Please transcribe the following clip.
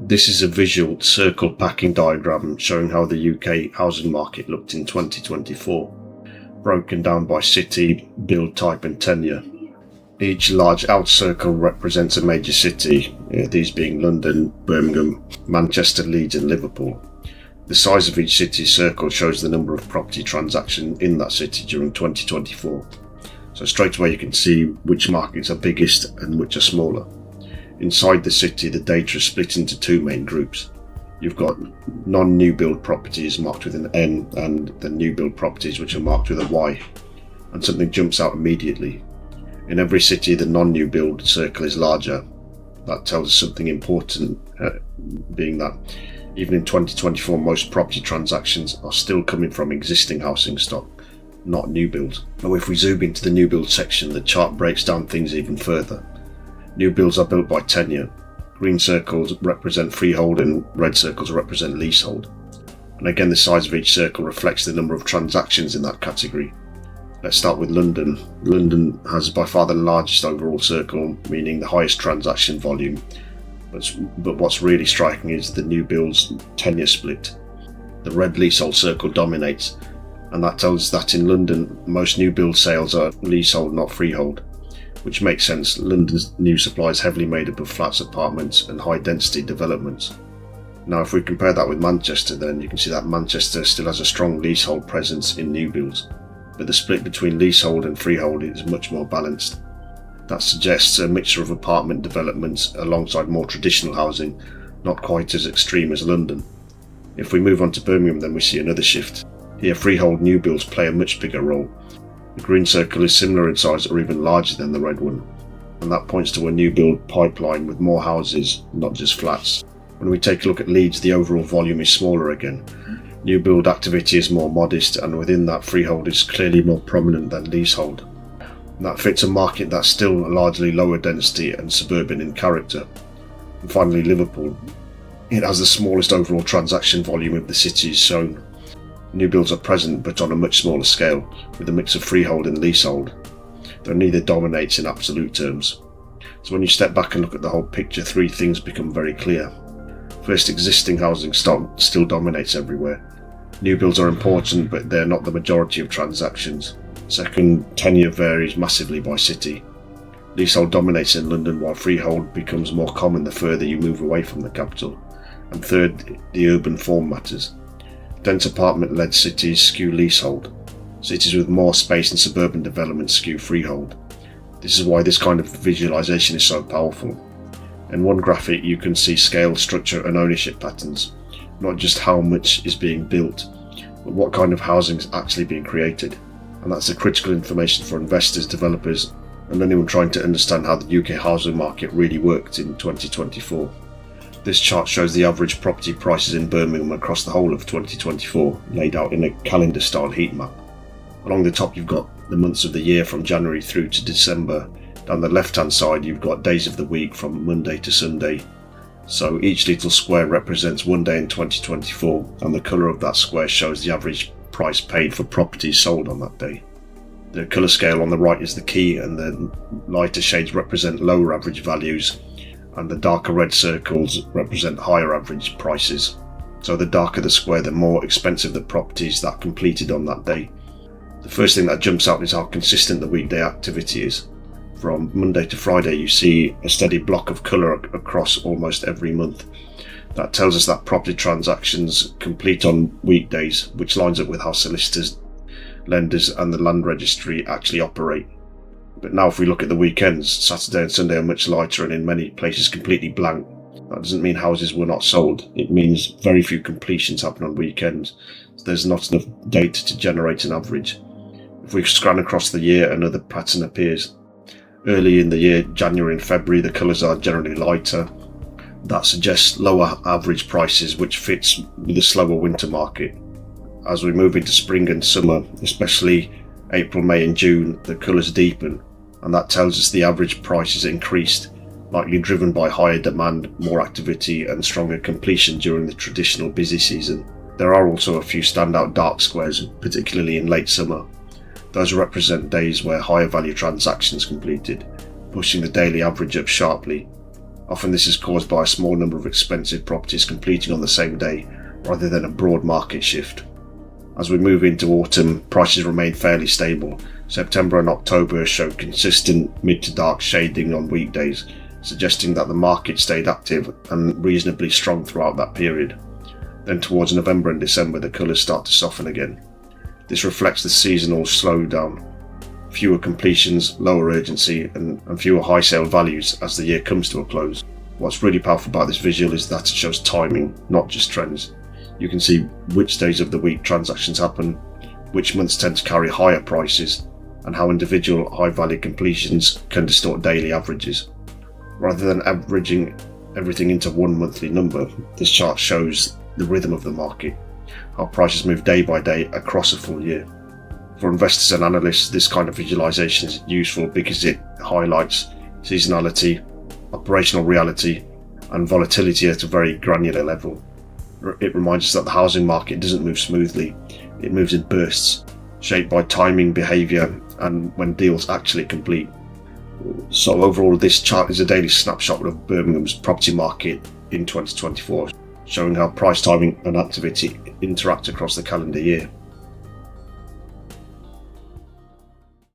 This is a visual circle packing diagram showing how the UK housing market looked in 2024, broken down by city, build type and tenure. Each large outer circle represents a major city, these being London, Birmingham, Manchester, Leeds and Liverpool. The size of each city circle shows the number of property transactions in that city during 2024. So straight away you can see which markets are biggest and which are smaller. Inside the city, the data is split into two main groups. You've got non-new build properties marked with an N and the new build properties which are marked with a Y. And something jumps out immediately. In every city, the non-new build circle is larger. That tells us something important, being that even in 2024, most property transactions are still coming from existing housing stock, not new builds. Now if we zoom into the new build section, the chart breaks down things even further. New builds are built by tenure. Green circles represent freehold and red circles represent leasehold. And again, the size of each circle reflects the number of transactions in that category. Let's start with London. London has by far the largest overall circle, meaning the highest transaction volume. But what's really striking is the new builds tenure split. The red leasehold circle dominates, and that tells us that in London, most new build sales are leasehold, not freehold. Which makes sense. London's new supply is heavily made up of flats, apartments and high density developments. Now if we compare that with Manchester, then you can see that Manchester still has a strong leasehold presence in new builds, but the split between leasehold and freehold is much more balanced. That suggests a mixture of apartment developments alongside more traditional housing, not quite as extreme as London. If we move on to Birmingham, then we see another shift. Here freehold new builds play a much bigger role. The green circle is similar in size or even larger than the red one, and that points to a new build pipeline with more houses, not just flats. When we take a look at Leeds, the overall volume is smaller again. New build activity is more modest, and within that freehold is clearly more prominent than leasehold. And that fits a market that's still largely lower density and suburban in character. And finally Liverpool. It has the smallest overall transaction volume of the cities shown. New builds are present but on a much smaller scale, with a mix of freehold and leasehold, though neither dominates in absolute terms. So when you step back and look at the whole picture, three things become very clear. First, existing housing stock still dominates everywhere. New builds are important, but they're not the majority of transactions. Second, tenure varies massively by city. Leasehold dominates in London, while freehold becomes more common the further you move away from the capital. And third, the urban form matters. Dense apartment-led cities skew leasehold. Cities with more space and suburban development skew freehold. This is why this kind of visualization is so powerful. In one graphic you can see scale, structure and ownership patterns, not just how much is being built, but what kind of housing is actually being created. And that's the critical information for investors, developers and anyone trying to understand how the UK housing market really worked in 2024. This chart shows the average property prices in Birmingham across the whole of 2024, laid out in a calendar style heat map. Along the top you've got the months of the year from January through to December. Down the left hand side you've got days of the week from Monday to Sunday. So each little square represents one day in 2024, and the colour of that square shows the average price paid for properties sold on that day. The colour scale on the right is the key, and the lighter shades represent lower average values, and the darker red circles represent higher average prices. So the darker the square, the more expensive the properties that completed on that day. The first thing that jumps out is how consistent the weekday activity is. From Monday to Friday you see a steady block of colour across almost every month. That tells us that property transactions complete on weekdays, which lines up with how solicitors, lenders and the land registry actually operate. But now if we look at the weekends, Saturday and Sunday are much lighter and in many places completely blank. That doesn't mean houses were not sold, it means very few completions happen on weekends, so there's not enough data to generate an average. If we scan across the year, another pattern appears. Early in the year, January and February, the colours are generally lighter. That suggests lower average prices, which fits with the slower winter market. As we move into spring and summer, especially April, May and June, the colours deepen, and that tells us the average price is increased, likely driven by higher demand, more activity and stronger completion during the traditional busy season. There are also a few standout dark squares, particularly in late summer. Those represent days where higher value transactions completed, pushing the daily average up sharply. Often this is caused by a small number of expensive properties completing on the same day rather than a broad market shift. As we move into autumn, prices remain fairly stable. September and October showed consistent mid to dark shading on weekdays, suggesting that the market stayed active and reasonably strong throughout that period. Then towards November and December, the colours start to soften again. This reflects the seasonal slowdown. Fewer completions, lower urgency, and fewer high sale values as the year comes to a close. What's really powerful about this visual is that it shows timing, not just trends. You can see which days of the week transactions happen, which months tend to carry higher prices, and how individual high value completions can distort daily averages. Rather than averaging everything into one monthly number, this chart shows the rhythm of the market, how prices move day by day across a full year. For investors and analysts, this kind of visualization is useful because it highlights seasonality, operational reality, and volatility at a very granular level. It reminds us that the housing market doesn't move smoothly, it moves in bursts, shaped by timing, behaviour, and when deals actually complete. So overall, this chart is a daily snapshot of Birmingham's property market in 2024, showing how price timing and activity interact across the calendar year.